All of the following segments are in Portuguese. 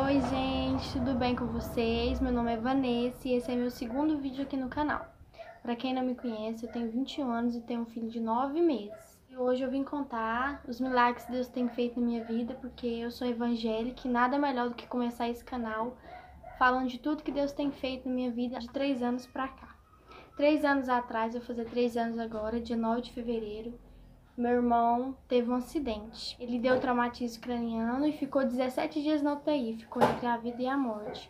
Oi gente, tudo bem com vocês? Meu nome é Vanessa e esse é meu segundo vídeo aqui no canal. Pra quem não me conhece, eu tenho 21 anos e tenho um filho de 9 meses. E hoje eu vim contar os milagres que Deus tem feito na minha vida, porque eu sou evangélica e nada melhor do que começar esse canal falando de tudo que Deus tem feito na minha vida de 3 anos pra cá. 3 anos atrás, eu vou fazer 3 anos agora, dia 9 de fevereiro, meu irmão teve um acidente. Ele deu traumatismo craniano e ficou 17 dias na UTI, ficou entre a vida e a morte.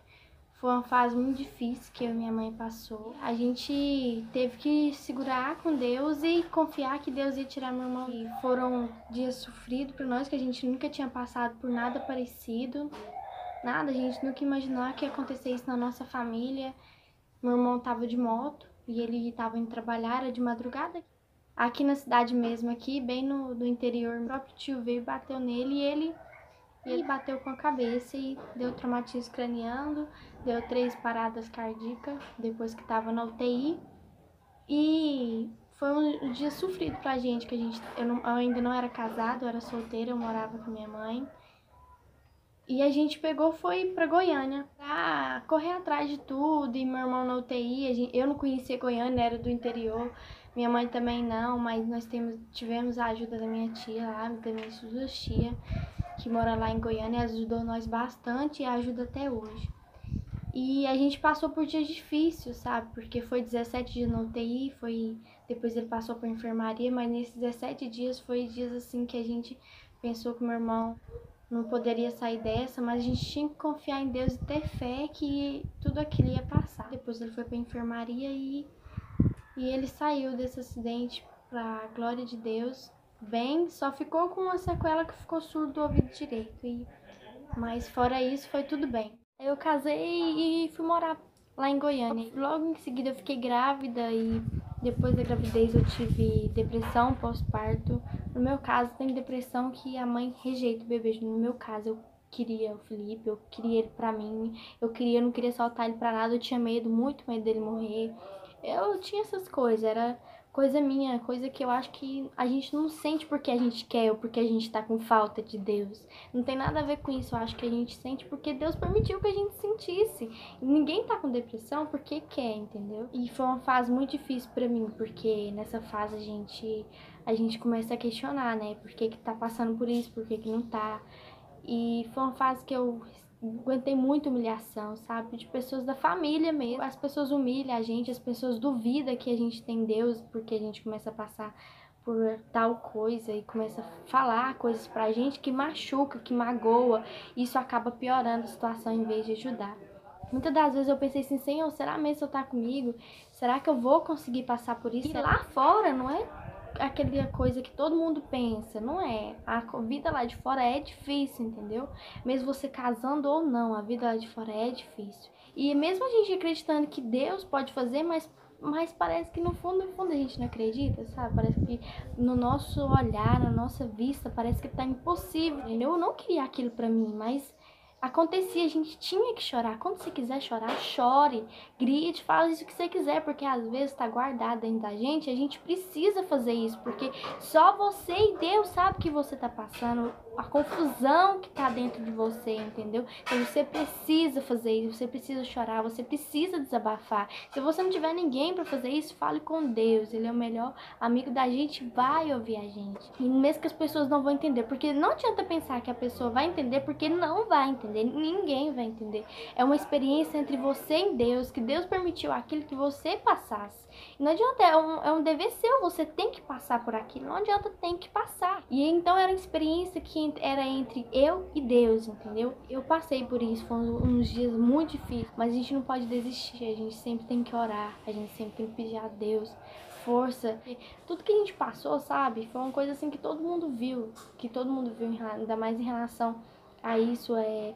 Foi uma fase muito difícil que eu e minha mãe passou. A gente teve que segurar com Deus e confiar que Deus ia tirar meu irmão. E foram dias sofridos para nós, que a gente nunca tinha passado por nada parecido. Nada, a gente nunca imaginou que ia acontecer isso na nossa família. Meu irmão estava de moto e ele estava indo trabalhar, era de madrugada. Aqui na cidade mesmo, aqui, bem no interior, meu próprio tio veio e bateu nele e ele bateu com a cabeça e deu traumatismo craniano, deu 3 paradas cardíacas depois que estava na UTI. E foi um dia sofrido pra gente, que eu ainda não era casada, eu era solteira, eu morava com minha mãe. E a gente foi pra Goiânia pra correr atrás de tudo, e meu irmão na UTI, eu não conhecia Goiânia, era do interior, minha mãe também não, mas nós tivemos a ajuda da minha tia lá, da minha tia, que mora lá em Goiânia, ajudou nós bastante e ajuda até hoje. E a gente passou por dias difíceis, sabe, porque foi 17 dias na UTI, depois ele passou pra enfermaria, mas nesses 17 dias foi dias assim que a gente pensou que meu irmão não poderia sair dessa, mas a gente tinha que confiar em Deus e ter fé que tudo aquilo ia passar. Depois ele foi pra enfermaria e ele saiu desse acidente, pra glória de Deus, bem, só ficou com uma sequela que ficou surdo do ouvido direito, mas fora isso foi tudo bem. Eu casei e fui morar lá em Goiânia. Logo em seguida eu fiquei grávida e depois da gravidez eu tive depressão pós-parto. No meu caso, tem depressão que a mãe rejeita o bebê. No meu caso, eu queria o Felipe, eu queria ele pra mim. Eu não queria soltar ele pra nada, eu tinha medo, muito medo dele morrer. Eu tinha essas coisas, era coisa minha, coisa que eu acho que a gente não sente porque a gente quer ou porque a gente tá com falta de Deus. Não tem nada a ver com isso, eu acho que a gente sente porque Deus permitiu que a gente sentisse. E ninguém tá com depressão porque quer, entendeu? E foi uma fase muito difícil pra mim, porque nessa fase a gente começa a questionar, né? Por que tá passando por isso, por que não tá? E foi uma fase que eu aguentei muita humilhação, sabe? De pessoas da família mesmo. As pessoas humilham a gente, as pessoas duvidam que a gente tem Deus, porque a gente começa a passar por tal coisa e começa a falar coisas pra gente que machuca, que magoa. Isso acaba piorando a situação em vez de ajudar. Muitas das vezes eu pensei assim, Senhor, será mesmo que você tá comigo? Será que eu vou conseguir passar por isso? E lá fora não é aquela coisa que todo mundo pensa, não é? A vida lá de fora é difícil, entendeu? Mesmo você casando ou não, a vida lá de fora é difícil. E mesmo a gente acreditando que Deus pode fazer, mas parece que no fundo a gente não acredita, sabe? Parece que no nosso olhar, na nossa vista, parece que tá impossível. Eu não queria aquilo pra mim, mas acontecia, a gente tinha que chorar. Quando você quiser chorar, chore, grite, fale isso que você quiser, porque às vezes tá guardado dentro da gente, a gente precisa fazer isso, porque só você e Deus sabe o que você tá passando, a confusão que tá dentro de você, entendeu? Então você precisa fazer isso, você precisa chorar, você precisa desabafar. Se você não tiver ninguém pra fazer isso, fale com Deus, Ele é o melhor amigo da gente, vai ouvir a gente. E mesmo que as pessoas não vão entender, porque não adianta pensar que a pessoa vai entender, porque não vai entender, ninguém vai entender. É uma experiência entre você e Deus, que Deus permitiu aquilo que você passasse. E não adianta, é um dever seu, você tem que passar por aquilo, não adianta, tem que passar. E então era uma experiência que era entre eu e Deus, entendeu? Eu passei por isso, foram uns dias muito difíceis, mas a gente não pode desistir, a gente sempre tem que orar, a gente sempre tem que pedir a Deus força. Tudo que a gente passou, sabe, foi uma coisa assim que todo mundo viu, ainda mais em relação a isso, é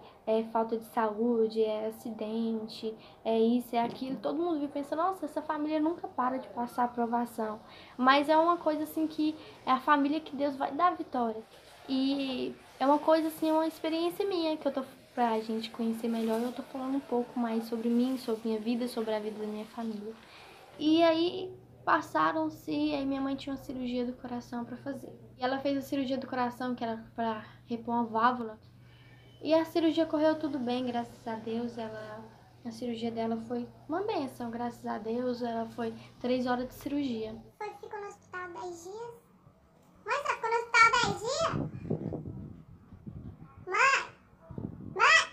falta de saúde, é acidente, é isso, é aquilo. Todo mundo viu pensando, nossa, essa família nunca para de passar aprovação. Mas é uma coisa assim que é a família que Deus vai dar a vitória. E é uma coisa assim, uma experiência minha que eu tô pra gente conhecer melhor. Eu tô falando um pouco mais sobre mim, sobre minha vida, sobre a vida da minha família. E aí passaram-se, aí minha mãe tinha uma cirurgia do coração pra fazer. E ela fez a cirurgia do coração, que era pra repor uma válvula. E a cirurgia correu tudo bem, graças a Deus. A cirurgia dela foi uma bênção, graças a Deus. Ela foi 3 horas de cirurgia. Ficou no hospital 10 dias? Mãe, você ficou no hospital 10 dias? Mãe! Mãe!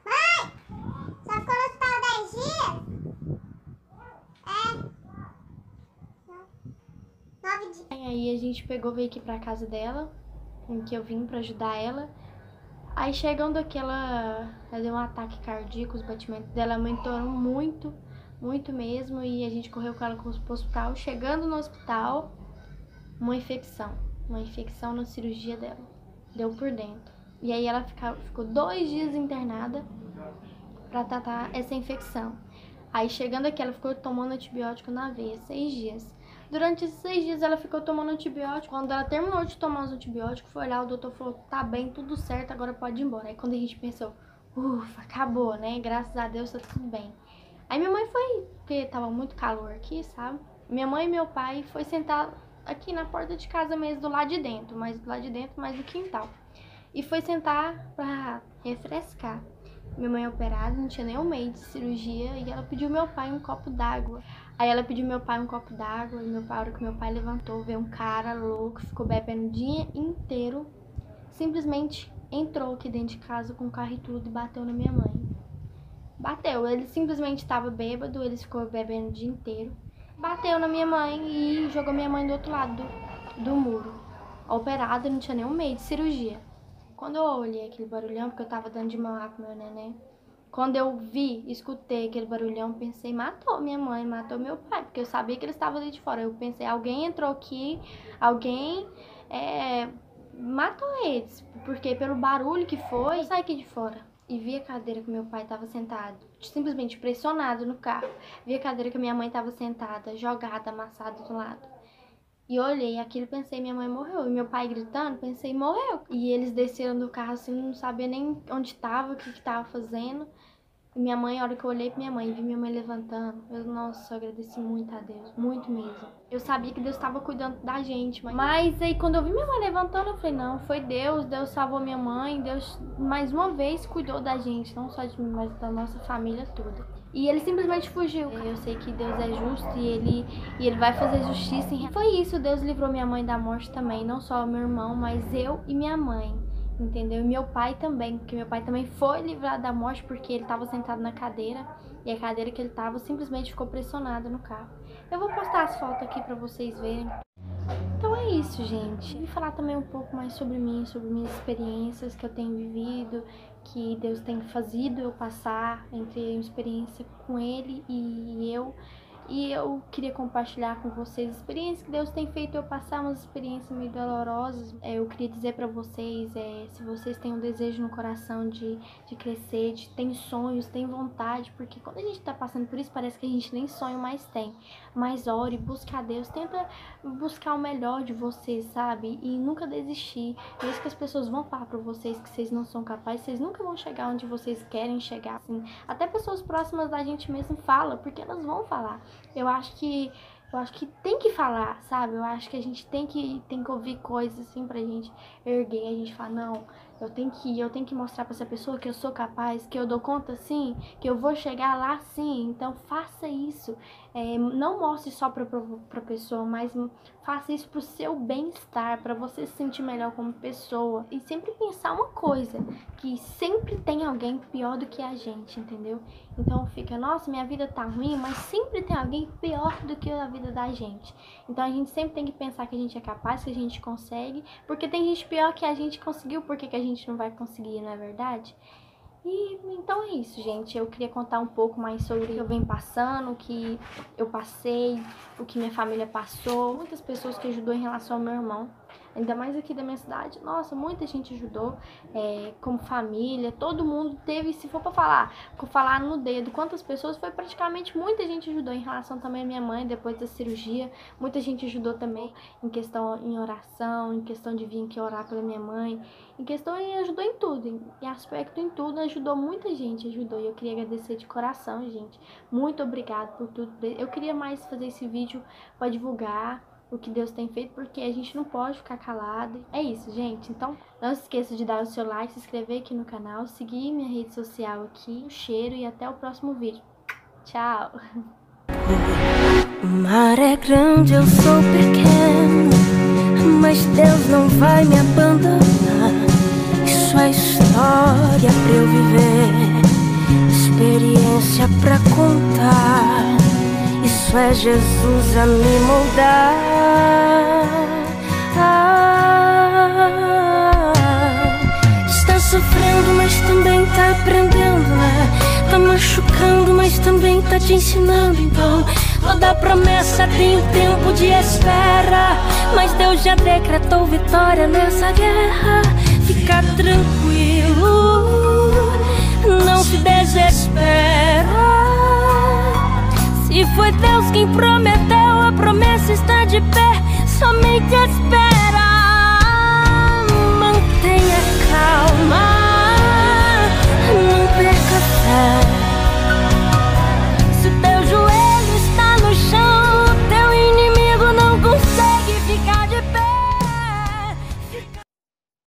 Mãe! Você ficou no hospital 10 dias? É. 9 dias. Aí a gente veio aqui pra casa dela, em que eu vim pra ajudar ela. Aí chegando aqui, ela deu um ataque cardíaco, os batimentos dela aumentaram muito, muito mesmo. E a gente correu com ela pro hospital. Chegando no hospital, uma infecção na cirurgia dela. Deu por dentro. E aí ela ficou 2 dias internada pra tratar essa infecção. Aí chegando aqui, ela ficou tomando antibiótico na veia, 6 dias. Durante esses 6 dias ela ficou tomando antibiótico. Quando ela terminou de tomar os antibióticos, foi lá, o doutor falou, tá bem, tudo certo, agora pode ir embora. Aí quando a gente pensou, ufa, acabou, né? Graças a Deus tá tudo bem. Aí minha mãe foi, porque tava muito calor aqui, sabe? Minha mãe e meu pai foi sentar aqui na porta de casa mesmo, do lado de dentro, mas do lado de dentro, mais no quintal. E foi sentar pra refrescar. Minha mãe é operada, não tinha nem um mês de cirurgia, e ela pediu meu pai um copo d'água. Aí ela pediu meu pai um copo d'água, e a hora que meu pai levantou, veio um cara louco, ficou bebendo o dia inteiro, simplesmente entrou aqui dentro de casa com o carro e tudo e bateu na minha mãe. Bateu, ele simplesmente estava bêbado, ele ficou bebendo o dia inteiro, bateu na minha mãe e jogou minha mãe do outro lado do muro. Operada, não tinha nem um mês de cirurgia. Quando eu olhei aquele barulhão, porque eu tava dando de mamar pro meu neném, quando eu escutei aquele barulhão, pensei, matou minha mãe, matou meu pai, porque eu sabia que eles estavam ali de fora. Eu pensei, alguém entrou aqui, alguém matou eles, porque pelo barulho que foi, eu saí aqui de fora e vi a cadeira que meu pai estava sentado, simplesmente pressionado no carro. Vi a cadeira que minha mãe estava sentada, jogada, amassada do lado. E eu olhei aquilo e pensei, minha mãe morreu. E meu pai gritando, pensei, morreu. E eles desceram do carro assim, não sabia nem onde estava, o que estava fazendo. E minha mãe, a hora que eu olhei pra minha mãe, vi minha mãe levantando, nossa, eu agradeci muito a Deus, muito mesmo. Eu sabia que Deus estava cuidando da gente, mas aí quando eu vi minha mãe levantando, eu falei, não, foi Deus, Deus salvou minha mãe, Deus mais uma vez cuidou da gente, não só de mim, mas da nossa família toda. E ele simplesmente fugiu. Eu sei que Deus é justo e ele vai fazer justiça. E foi isso, Deus livrou minha mãe da morte também, não só meu irmão, mas eu e minha mãe. Entendeu? E meu pai também, porque meu pai também foi livrado da morte porque ele estava sentado na cadeira e a cadeira que ele estava simplesmente ficou pressionada no carro. Eu vou postar as fotos aqui para vocês verem. Então é isso, gente. Vim falar também um pouco mais sobre mim, sobre minhas experiências que eu tenho vivido, que Deus tem fazido eu passar entre a experiência com Ele e eu. E eu queria compartilhar com vocês experiências que Deus tem feito eu passar, umas experiências meio dolorosas. Eu queria dizer pra vocês, se vocês têm um desejo no coração de crescer, tem sonhos, tem vontade, porque quando a gente tá passando por isso, parece que a gente nem sonho mais tem. Mas ore, busque a Deus, tenta buscar o melhor de vocês, sabe? E nunca desistir. Mesmo que as pessoas vão falar pra vocês que vocês não são capazes, vocês nunca vão chegar onde vocês querem chegar, assim. Até pessoas próximas da gente mesmo falam, porque elas vão falar. Eu acho que tem que falar, sabe? Eu acho que a gente tem que ouvir coisas assim pra gente erguer, a gente fala, não, eu tenho que mostrar pra essa pessoa que eu sou capaz, que eu dou conta sim, que eu vou chegar lá sim, então faça isso. Não mostre só pra pessoa, mas faça isso pro seu bem-estar, pra você se sentir melhor como pessoa. E sempre pensar uma coisa, que sempre tem alguém pior do que a gente, entendeu? Então fica, nossa, minha vida tá ruim, mas sempre tem alguém pior do que a vida da gente. Então a gente sempre tem que pensar que a gente é capaz, que a gente consegue, porque tem gente pior que a gente conseguiu, por que a gente não vai conseguir, não é verdade? E então é isso, gente. Eu queria contar um pouco mais sobre o que eu venho passando, o que eu passei, o que minha família passou. Muitas pessoas que ajudou em relação ao meu irmão, ainda mais aqui da minha cidade. Nossa, muita gente ajudou, como família, todo mundo teve, se for pra falar no dedo quantas pessoas, foi praticamente muita gente ajudou em relação também à minha mãe, depois da cirurgia. Muita gente ajudou também em questão em oração, em questão de vir aqui orar pela minha mãe, em questão ajudou em tudo, em aspecto em tudo, ajudou muita gente, ajudou. E eu queria agradecer de coração, gente. Muito obrigada por tudo. Eu queria mais fazer esse vídeo para divulgar o que Deus tem feito, porque a gente não pode ficar calado. É isso, gente. Então, não se esqueça de dar o seu like, se inscrever aqui no canal, seguir minha rede social aqui. Um cheiro e até o próximo vídeo. Tchau! O mar é grande, eu sou pequeno, mas Deus não vai me abandonar. Isso é história pra eu viver, experiência pra contar. Isso é Jesus a me moldar. Está sofrendo, mas também tá aprendendo, né? Tá machucando, mas também tá te ensinando. Então, toda promessa tem um tempo de espera, mas Deus já decretou vitória nessa guerra. Fica tranquilo, não se desespera. Se foi Deus quem prometeu, a promessa está de pé. Somente espera.